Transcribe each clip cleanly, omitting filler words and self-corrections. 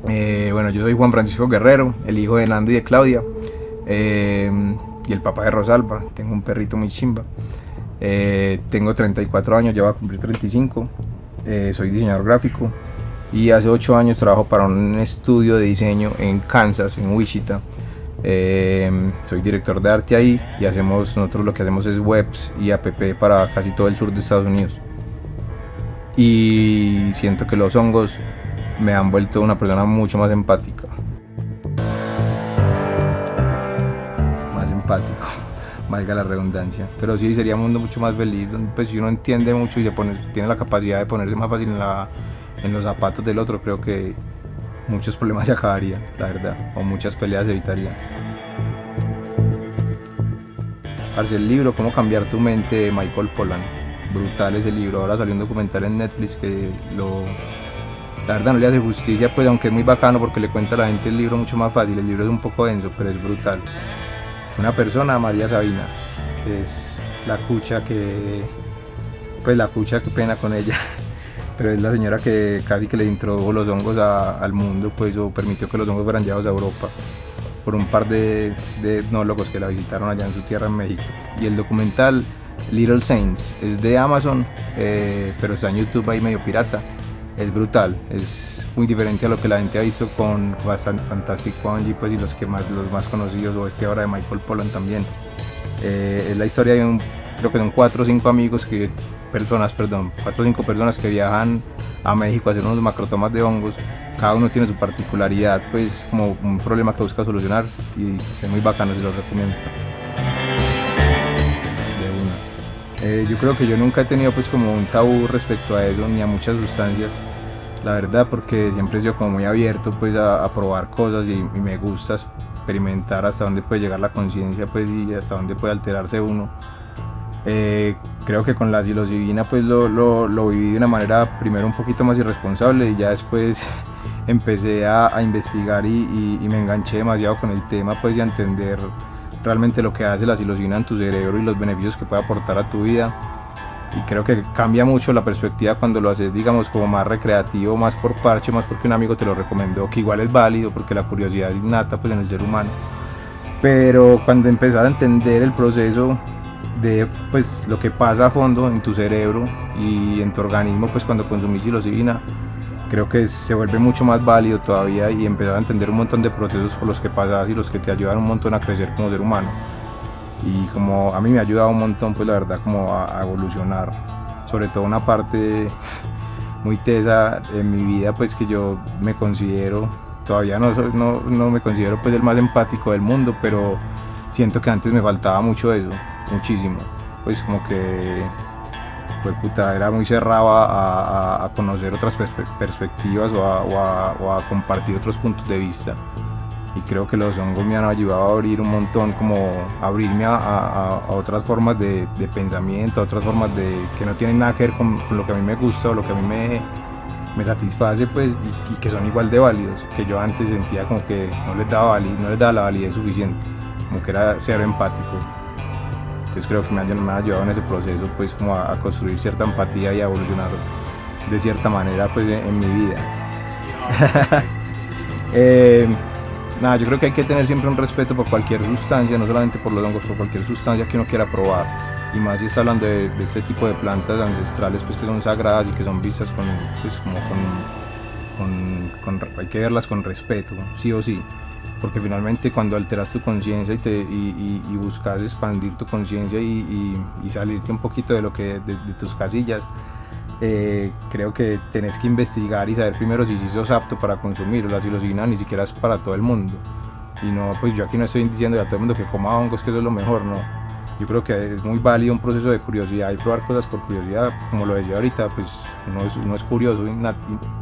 Bueno, yo soy Juan Francisco Guerrero, el hijo de Nando y de Claudia, y el papá de Rosalba. Tengo un perrito muy chimba. Tengo 34 años, ya voy a cumplir 35. Soy diseñador gráfico y hace 8 años trabajo para un estudio de diseño en Kansas, en Wichita. Soy director de arte ahí y nosotros lo que hacemos es webs y app para casi todo el sur de Estados Unidos. Y siento que los hongos me han vuelto una persona mucho más empática. Más empático, valga la redundancia. Pero sí, sería un mundo mucho más feliz, donde pues si uno entiende mucho y tiene la capacidad de ponerse más fácil en los zapatos del otro, creo que muchos problemas se acabarían, la verdad, o muchas peleas se evitarían. Parce, el libro Cómo cambiar tu mente de Michael Pollan, brutal ese libro. Ahora salió un documental en Netflix que la verdad no le hace justicia, pues aunque es muy bacano porque le cuenta a la gente el libro mucho más fácil. El libro es un poco denso, pero es brutal. Una persona, María Sabina, que es la cucha que qué pena con ella, pero es la señora que casi que le introdujo los hongos al mundo, pues, o permitió que los hongos fueran llevados a Europa por un par de etnólogos que la visitaron allá en su tierra en México. Y el documental Little Saints es de Amazon, pero está en YouTube ahí medio pirata. Es brutal, es muy diferente a lo que la gente ha visto con Fantastic Fungi, pues, y los más conocidos, o ahora de Michael Pollan también. Es la historia de creo que son 4 o 5 personas que viajan a México a hacer unos macrotomas de hongos. Cada uno tiene su particularidad, pues como un problema que busca solucionar, y es muy bacano, se lo recomiendo. Yo creo que yo nunca he tenido pues como un tabú respecto a eso, ni a muchas sustancias, la verdad, porque siempre he sido como muy abierto pues a probar cosas, y me gusta experimentar hasta dónde puede llegar la conciencia, pues, y hasta dónde puede alterarse uno. Creo que con la psilocibina pues lo viví de una manera primero un poquito más irresponsable, y ya después empecé a investigar y me enganché demasiado con el tema, pues, y a entender realmente lo que hace la psilocibina en tu cerebro y los beneficios que puede aportar a tu vida. Y creo que cambia mucho la perspectiva cuando lo haces, digamos, como más recreativo, más por parche, más porque un amigo te lo recomendó, que igual es válido porque la curiosidad es innata pues en el ser humano. Pero cuando empezás a entender el proceso de pues lo que pasa a fondo en tu cerebro y en tu organismo, pues cuando consumís psilocibina, creo que se vuelve mucho más válido todavía, y empezar a entender un montón de procesos por los que pasas y los que te ayudan un montón a crecer como ser humano. Y como a mí me ha ayudado un montón, pues la verdad, como a evolucionar, sobre todo una parte muy tesa en mi vida, pues que yo me considero, todavía no me considero pues el más empático del mundo, pero siento que antes me faltaba mucho eso, muchísimo, pues como que pues puta, era muy cerrado a conocer otras perspectivas o a compartir otros puntos de vista. Y creo que los hongos me han ayudado a abrir un montón, como abrirme a otras formas de pensamiento, a otras formas que no tienen nada que ver con lo que a mí me gusta o lo que a mí me satisface, pues, y que son igual de válidos, que yo antes sentía como que no les daba la validez suficiente, como que era cero empático. Entonces creo que me han ayudado en ese proceso, pues, como a construir cierta empatía y a evolucionar de cierta manera, pues, en mi vida. Nada, yo creo que hay que tener siempre un respeto por cualquier sustancia, no solamente por los hongos, por cualquier sustancia que uno quiera probar, y más si está hablando de este tipo de plantas ancestrales, pues, que son sagradas y que son vistas hay que verlas con respeto, sí o sí, porque finalmente cuando alteras tu conciencia y buscas expandir tu conciencia y salirte un poquito de tus casillas, creo que tenés que investigar y saber primero si sos apto para consumir. La psilocibina ni siquiera es para todo el mundo, y no, pues yo aquí no estoy diciendo a todo el mundo que coma hongos, que eso es lo mejor, no. Yo creo que es muy válido un proceso de curiosidad y probar cosas por curiosidad, como lo decía ahorita, pues uno es curioso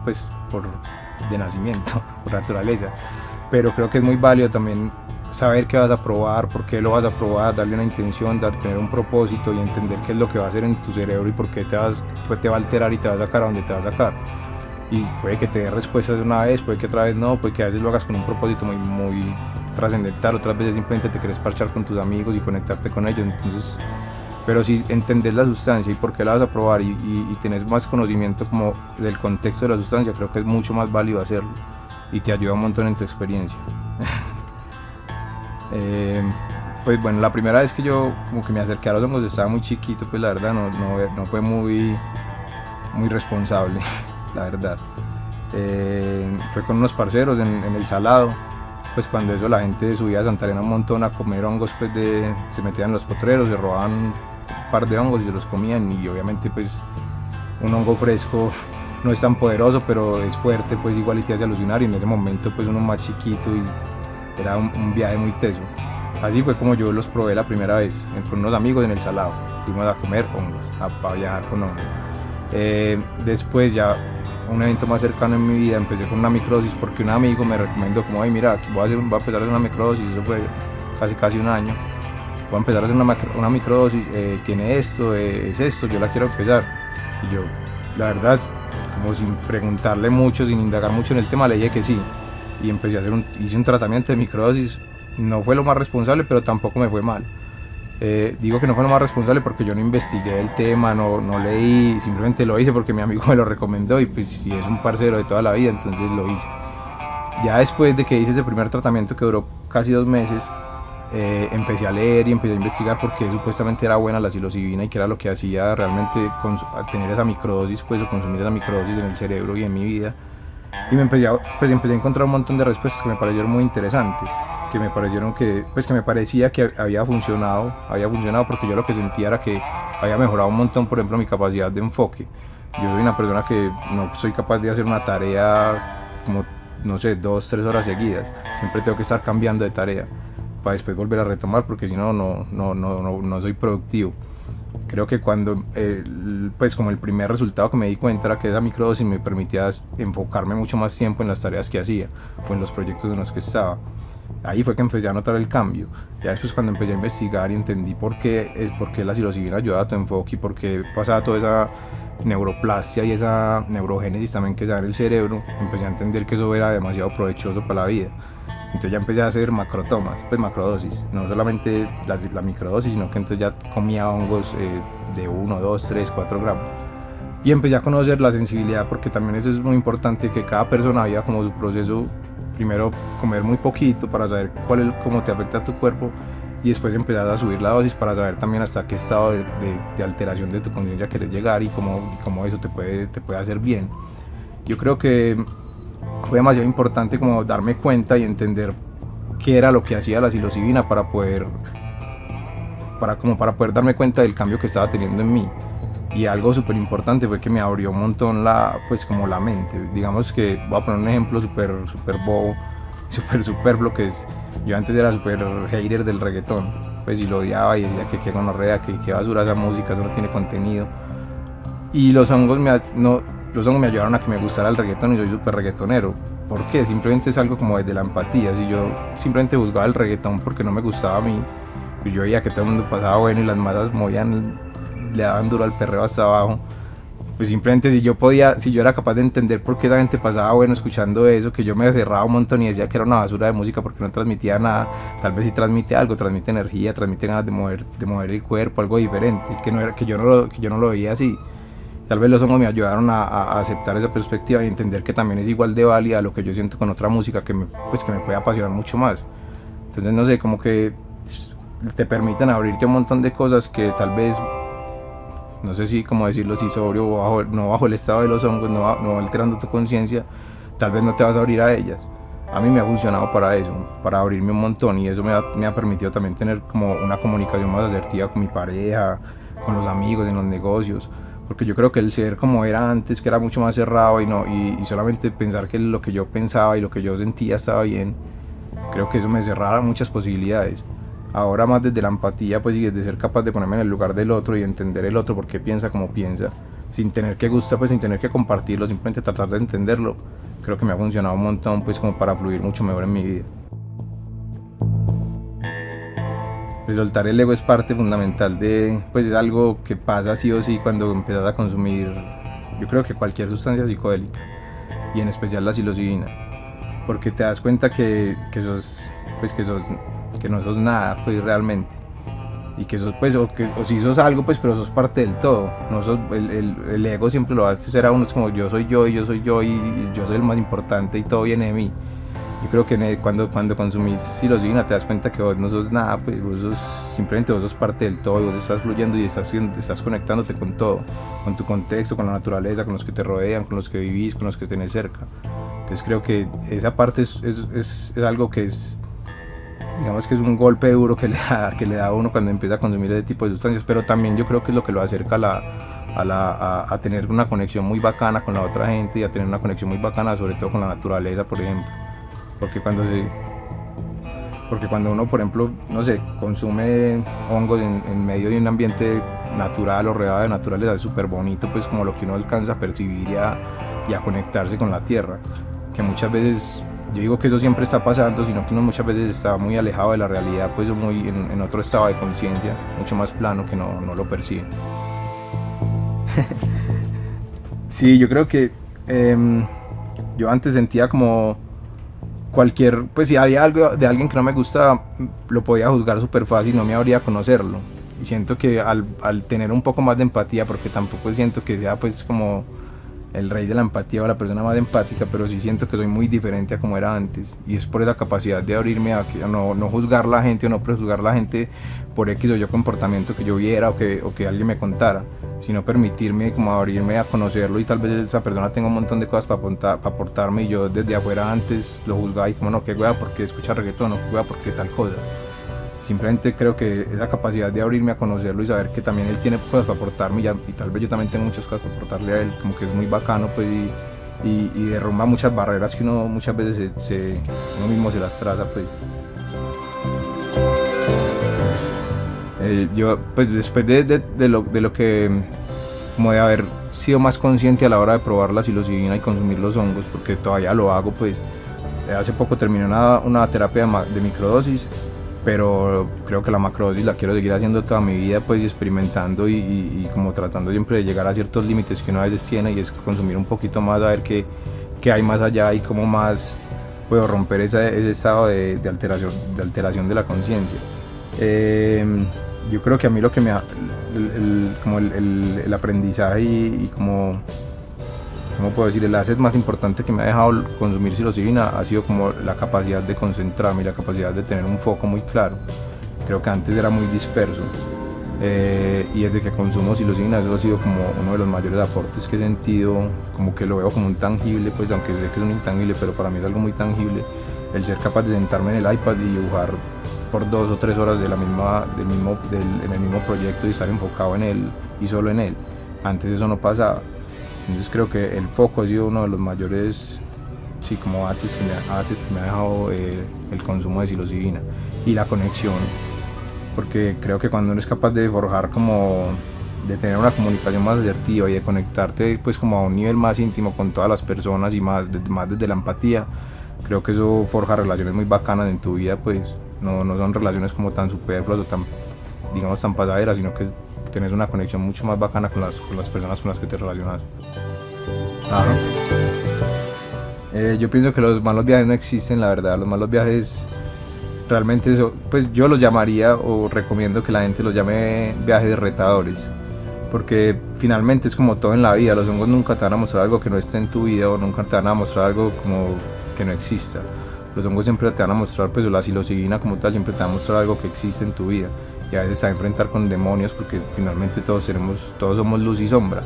pues de nacimiento, por naturaleza, pero creo que es muy válido también saber qué vas a probar, por qué lo vas a probar, darle una intención, tener un propósito y entender qué es lo que va a hacer en tu cerebro y por qué te va a alterar y te va a sacar a donde te va a sacar. Y puede que te dé respuestas de una vez, puede que otra vez no, puede que a veces lo hagas con un propósito muy, muy trascendental, otras veces simplemente te quieres parchar con tus amigos y conectarte con ellos. Entonces, pero si entendés la sustancia y por qué la vas a probar y tenés más conocimiento como del contexto de la sustancia, creo que es mucho más válido hacerlo. y te ayuda un montón en tu experiencia. Pues bueno, la primera vez que yo como que me acerqué a los hongos estaba muy chiquito, pues la verdad no fue muy responsable, la verdad. Fue con unos parceros en el Salado, pues cuando eso la gente subía a Santa Elena un montón a comer hongos, pues se metían en los potreros, se robaban un par de hongos y se los comían, y obviamente pues un hongo fresco no es tan poderoso, pero es fuerte, pues igual y te hace alucinar, y en ese momento pues uno más chiquito y era un viaje muy teso. Así fue como yo los probé la primera vez, con unos amigos en el Salado. Fuimos a comer hongos, a viajar con hongos. Después ya un evento más cercano en mi vida, empecé con una microdosis porque un amigo me recomendó como, ay mira, aquí voy a empezar a hacer una microdosis, eso fue casi un año. Voy a empezar a hacer una microdosis, tiene esto, es esto, yo la quiero empezar. Y yo, la verdad, como sin preguntarle mucho, sin indagar mucho en el tema, le dije que sí. Y empecé a hice un tratamiento de microdosis. No fue lo más responsable, pero tampoco me fue mal. Digo que no fue lo más responsable porque yo no investigué el tema, no leí, simplemente lo hice porque mi amigo me lo recomendó, y pues si es un parcero de toda la vida, entonces lo hice. Ya después de que hice ese primer tratamiento que duró casi 2 meses, empecé a leer y empecé a investigar porque supuestamente era buena la psilocibina y que era lo que hacía realmente tener esa microdosis, pues, o consumir esa microdosis en el cerebro y en mi vida. Y empecé a encontrar un montón de respuestas que me parecieron muy interesantes, que me parecía que había funcionado porque yo lo que sentía era que había mejorado un montón, por ejemplo, mi capacidad de enfoque. Yo soy una persona que no soy capaz de hacer una tarea como, no sé, 2-3 horas seguidas. Siempre tengo que estar cambiando de tarea para después volver a retomar, porque si no, no soy productivo. Creo que cuando, pues como el primer resultado que me di cuenta era que esa microdosis me permitía enfocarme mucho más tiempo en las tareas que hacía o en los proyectos en los que estaba. Ahí fue que empecé a notar el cambio. Ya después, cuando empecé a investigar y entendí por qué la psilocibina ayudaba a tu enfoque y por qué pasaba toda esa neuroplastia y esa neurogénesis también que se da en el cerebro, empecé a entender que eso era demasiado provechoso para la vida. Entonces ya empecé a hacer macrotomas, pues macrodosis, no solamente la microdosis, sino que entonces ya comía hongos de 1, 2, 3, 4 gramos. Y empecé a conocer la sensibilidad, porque también eso es muy importante, que cada persona había como su proceso. Primero comer muy poquito para saber cómo te afecta a tu cuerpo, y después empezar a subir la dosis para saber también hasta qué estado de alteración de tu conciencia quieres llegar y cómo eso te puede hacer bien. Yo creo que fue demasiado importante como darme cuenta y entender qué era lo que hacía la psilocibina para poder darme cuenta del cambio que estaba teniendo en mí. Y algo súper importante fue que me abrió un montón la mente. Digamos que voy a poner un ejemplo súper bobo, súper superfluo, que es, yo antes era súper hater del reggaetón, pues, y lo odiaba y decía que qué gonorrea, que basura esa música, eso no tiene contenido. Y los hongos me ayudaron a que me gustara el reggaetón, y soy súper reggaetonero. ¿Por qué? Simplemente es algo como desde la empatía. Si yo simplemente juzgaba el reggaetón porque no me gustaba a mí, pues yo veía que todo el mundo pasaba bueno y las masas le daban duro al perreo hasta abajo, pues simplemente si yo era capaz de entender por qué la gente pasaba bueno escuchando eso, que yo me cerraba un montón y decía que era una basura de música porque no transmitía nada. Tal vez sí transmite algo, transmite energía, transmite ganas de mover el cuerpo, algo diferente, que yo no lo veía así. Tal vez los hongos me ayudaron a aceptar esa perspectiva y entender que también es igual de válida lo que yo siento con otra música, que me puede apasionar mucho más. Entonces, no sé, como que te permiten abrirte un montón de cosas que tal vez, no sé si cómo decirlo, si sobrio o no bajo el estado de los hongos, no alterando tu conciencia, tal vez no te vas a abrir a ellas. A mí me ha funcionado para eso, para abrirme un montón, y eso me ha permitido también tener como una comunicación más asertiva con mi pareja, con los amigos, en los negocios. Porque yo creo que el ser como era antes, que era mucho más cerrado y solamente pensar que lo que yo pensaba y lo que yo sentía estaba bien, creo que eso me cerraba muchas posibilidades. Ahora, más desde la empatía, pues, y desde ser capaz de ponerme en el lugar del otro y entender el otro por qué piensa como piensa, sin tener que gustar, pues sin tener que compartirlo, simplemente tratar de entenderlo, creo que me ha funcionado un montón, pues, como para fluir mucho mejor en mi vida. Pues soltar el ego es parte fundamental pues es algo que pasa sí o sí cuando empiezas a consumir, yo creo que cualquier sustancia psicodélica, y en especial la psilocibina, porque te das cuenta que no sos nada, pues realmente. y que sos pues, o si sos algo pues, pero sos parte del todo, no sos, el ego siempre lo hace ser a uno, es como yo soy yo y yo soy yo y yo soy el más importante y todo viene de mí. Yo creo que cuando consumís psilocibina te das cuenta que vos no sos nada, pues simplemente vos sos parte del todo y vos estás fluyendo y estás conectándote con todo, con tu contexto, con la naturaleza, con los que te rodean, con los que vivís, con los que tenés cerca. Entonces creo que esa parte es algo que es, digamos que es un golpe duro que le da a uno cuando empieza a consumir ese tipo de sustancias, pero también yo creo que es lo que lo acerca a tener una conexión muy bacana con la otra gente y a tener una conexión muy bacana sobre todo con la naturaleza, por ejemplo. Porque cuando uno, por ejemplo, no sé, consume hongos en medio de un ambiente natural o rodeado de naturaleza, es súper bonito, pues como lo que uno alcanza a percibir y a conectarse con la tierra, que muchas veces, yo digo que eso siempre está pasando, sino que uno muchas veces está muy alejado de la realidad, pues muy en otro estado de conciencia, mucho más plano, que no lo percibe. Sí, yo creo que yo antes sentía como pues si había algo de alguien que no me gusta, lo podía juzgar súper fácil, no me habría conocerlo. Y siento que al tener un poco más de empatía, porque tampoco siento que sea pues como el rey de la empatía o la persona más empática, pero sí siento que soy muy diferente a como era antes. Y es por esa capacidad de abrirme a no juzgar a la gente o no prejuzgar a la gente por X o Y comportamiento que yo viera o que alguien me contara, sino permitirme como abrirme a conocerlo y tal vez esa persona tenga un montón de cosas para aportarme y yo desde afuera antes lo juzgaba y como no, qué wea, porque escucha reggaetón, no, qué wea, porque tal cosa. Simplemente creo que esa capacidad de abrirme a conocerlo y saber que también él tiene cosas para aportarme y tal vez yo también tengo muchas cosas para aportarle a él, como que es muy bacano pues y derrumba muchas barreras que uno muchas veces uno mismo se las traza pues. Yo pues después de lo que como de haber sido más consciente a la hora de probar la psilocibina y consumir los hongos, porque todavía lo hago pues, hace poco terminé una terapia de microdosis, pero creo que la macrodosis la quiero seguir haciendo toda mi vida pues experimentando y como tratando siempre de llegar a ciertos límites que uno a veces tiene y es consumir un poquito más a ver qué hay más allá y cómo más puedo romper ese estado de alteración de la conciencia. Yo creo que a mí lo que me ha como el aprendizaje y como ¿cómo puedo decir? El asset más importante que me ha dejado consumir psilocibina ha sido como la capacidad de concentrarme y la capacidad de tener un foco muy claro. Creo que antes era muy disperso y desde que consumo psilocibina eso ha sido como uno de los mayores aportes que he sentido, como que lo veo como un tangible, pues aunque sé que es un intangible, pero para mí es algo muy tangible el ser capaz de sentarme en el iPad y dibujar por 2 o 3 horas en el mismo proyecto y estar enfocado en él y solo en él. Antes eso no pasaba. Entonces creo que el foco ha sido uno de los mayores como assets que me ha dejado el consumo de psilocibina y la conexión, porque creo que cuando uno es capaz de forjar de tener una comunicación más asertiva y de conectarte pues como a un nivel más íntimo con todas las personas y más desde la empatía, creo que eso forja relaciones muy bacanas en tu vida, pues no son relaciones como tan superfluas o tan pasajeras, sino que tenés una conexión mucho más bacana con las personas con las que te relacionas. Yo pienso que los malos viajes no existen, la verdad. Los malos viajes realmente pues yo los llamaría o recomiendo que la gente los llame viajes retadores, porque finalmente es como todo en la vida. Los hongos nunca te van a mostrar algo que no esté en tu vida o nunca te van a mostrar algo como que no exista. Los hongos siempre te van a mostrar, pues la psilocibina como tal siempre te va a mostrar algo que existe en tu vida, y a veces se va a enfrentar con demonios porque finalmente todos somos luz y sombra,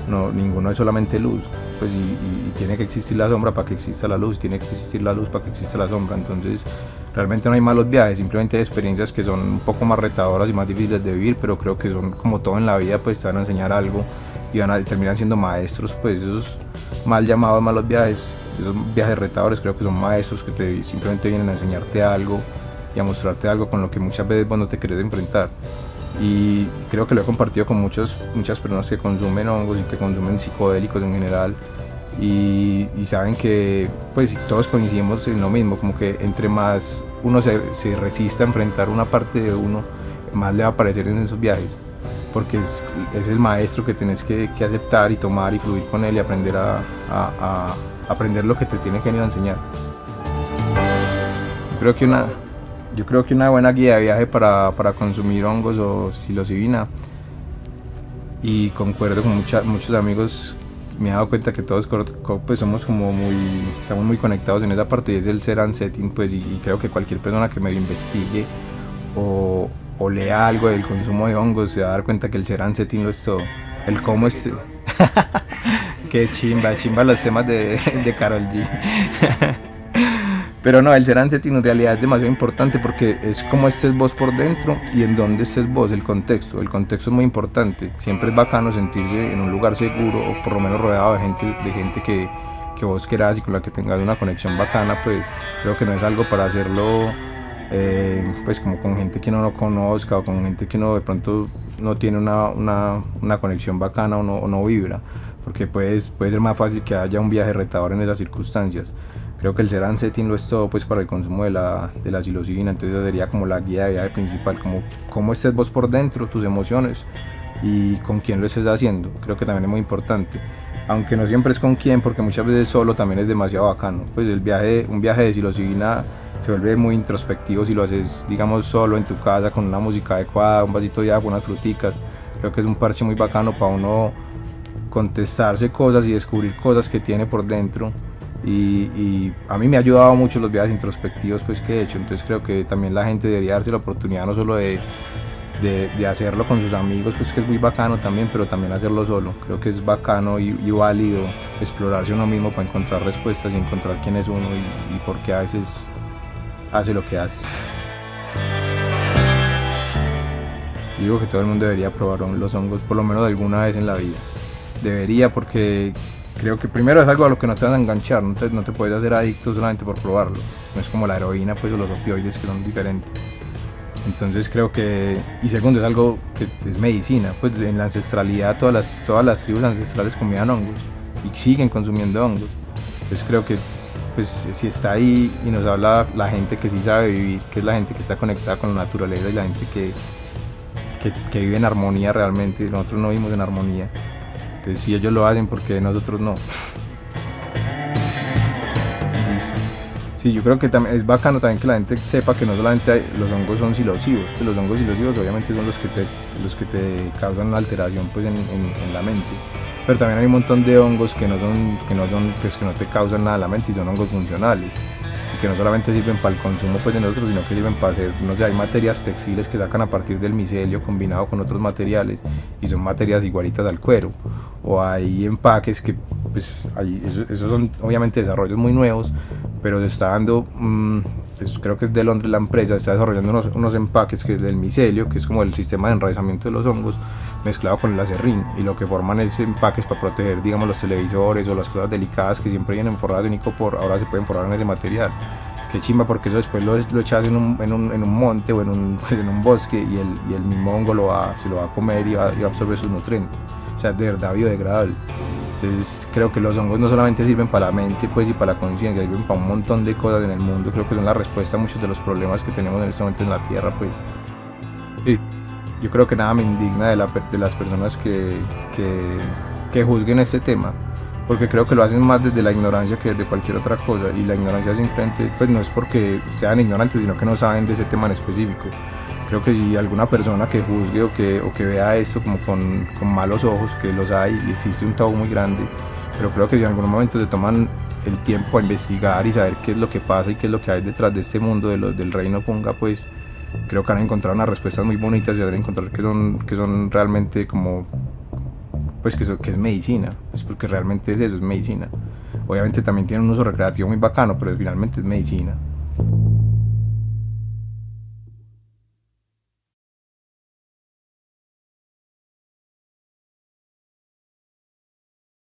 no, ninguno es solamente luz, pues y tiene que existir la sombra para que exista la luz, tiene que existir la luz para que exista la sombra. Entonces realmente no hay malos viajes, simplemente hay experiencias que son un poco más retadoras y más difíciles de vivir, pero creo que son como todo en la vida, pues te van a enseñar algo y terminan siendo maestros, pues esos mal llamados malos viajes, esos viajes retadores creo que son maestros que simplemente vienen a enseñarte algo y a mostrarte algo con lo que muchas veces vos no te querés enfrentar. Y creo que lo he compartido con muchas personas que consumen hongos y que consumen psicodélicos en general y saben que pues todos coincidimos en lo mismo, como que entre más uno se resista a enfrentar una parte de uno, más le va a aparecer en esos viajes, porque es el maestro que tenés que aceptar y tomar y fluir con él y aprender aprender lo que te tiene que venir a enseñar. Yo creo que Yo creo que una buena guía de viaje para consumir hongos o psilocibina, y concuerdo con muchos amigos, me he dado cuenta que todos pues somos como estamos muy conectados en esa parte, y es el Ceran Setting, pues, y creo que cualquier persona que medio investigue o lea algo del consumo de hongos se va a dar cuenta que el Ceran Setting lo es todo. El cómo es... Qué chimba los temas de Karol G. Pero no, el Ceran Setting en realidad es demasiado importante porque es como estés vos por dentro y en dónde estés vos, el contexto es muy importante. Siempre es bacano sentirse en un lugar seguro, o por lo menos rodeado de gente que vos querás y con la que tengas una conexión bacana. Pues creo que no es algo para hacerlo pues como con gente que uno no conozca, o con gente que uno de pronto no tiene una conexión bacana, o no vibra, porque puede ser más fácil que haya un viaje retador en esas circunstancias. Creo que el Ceran Setting lo es todo, pues, para el consumo de la psilocibina. Entonces sería como la guía de viaje principal, como cómo estés vos por dentro, tus emociones, y con quién lo estés haciendo. Creo que también es muy importante, aunque no siempre es con quién, porque muchas veces solo también es demasiado bacano. Pues un viaje de psilocibina se vuelve muy introspectivo si lo haces, digamos, solo en tu casa, con una música adecuada, un vasito de agua, unas fruticas. Creo que es un parche muy bacano para uno contestarse cosas y descubrir cosas que tiene por dentro. Y a mí me ha ayudado mucho los viajes introspectivos, pues, que he hecho. Entonces creo que también la gente debería darse la oportunidad no solo de hacerlo con sus amigos, pues, que es muy bacano también, pero también hacerlo solo. Creo que es bacano y válido explorarse uno mismo para encontrar respuestas y encontrar quién es uno y por qué a veces hace lo que hace. Digo que todo el mundo debería probar los hongos por lo menos alguna vez en la vida. Debería, porque creo que primero es algo a lo que no te vas a enganchar, no te puedes hacer adicto solamente por probarlo. No es como la heroína, pues, o los opioides, que son diferentes. Entonces creo que, y segundo, es algo que es medicina. Pues en la ancestralidad todas las tribus ancestrales comían hongos y siguen consumiendo hongos. Entonces creo que, pues, si está ahí y nos habla la gente que sí sabe vivir, que es la gente que está conectada con la naturaleza y la gente que vive en armonía realmente. Nosotros no vivimos en armonía. Entonces, si ellos lo hacen, ¿por qué nosotros no? Sí, yo creo que es bacano también que la gente sepa que no solamente los hongos son psilocibos, pues los hongos psilocibos obviamente son los que te causan una alteración, pues, en la mente, pero también hay un montón de hongos que no te causan nada en la mente, y son hongos funcionales, y que no solamente sirven para el consumo, pues, de nosotros, sino que sirven para hacer, no sé, hay materias textiles que sacan a partir del micelio combinado con otros materiales, y son materias igualitas al cuero, o hay empaques que, pues, esos son obviamente desarrollos muy nuevos, pero se está dando, creo que es de Londres la empresa, está desarrollando unos empaques que es del micelio, que es como el sistema de enraizamiento de los hongos, mezclado con el acerrín, y lo que forman es empaques para proteger, digamos, los televisores o las cosas delicadas que siempre vienen forradas en icopor, ahora se pueden forrar en ese material. Qué chimba, porque eso después lo echas en un monte o en un bosque, y el mismo hongo se lo va a comer y va a absorber sus nutrientes. O sea, de verdad biodegradable. Entonces creo que los hongos no solamente sirven para la mente, pues, y para la conciencia, sirven para un montón de cosas en el mundo. Creo que son la respuesta a muchos de los problemas que tenemos en este momento en la Tierra, pues. Y yo creo que nada me indigna de las personas que juzguen este tema, porque creo que lo hacen más desde la ignorancia que desde cualquier otra cosa, y la ignorancia simplemente, pues, no es porque sean ignorantes, sino que no saben de ese tema en específico. Creo que si alguna persona que juzgue o que vea esto como con malos ojos, que los hay y existe un tabú muy grande, pero creo que si en algún momento se toman el tiempo a investigar y saber qué es lo que pasa y qué es lo que hay detrás de este mundo del reino funga, pues creo que van a encontrar unas respuestas muy bonitas, y van a encontrar que son realmente como, pues, que es medicina, pues, porque realmente es eso, es medicina. Obviamente también tiene un uso recreativo muy bacano, pero finalmente es medicina.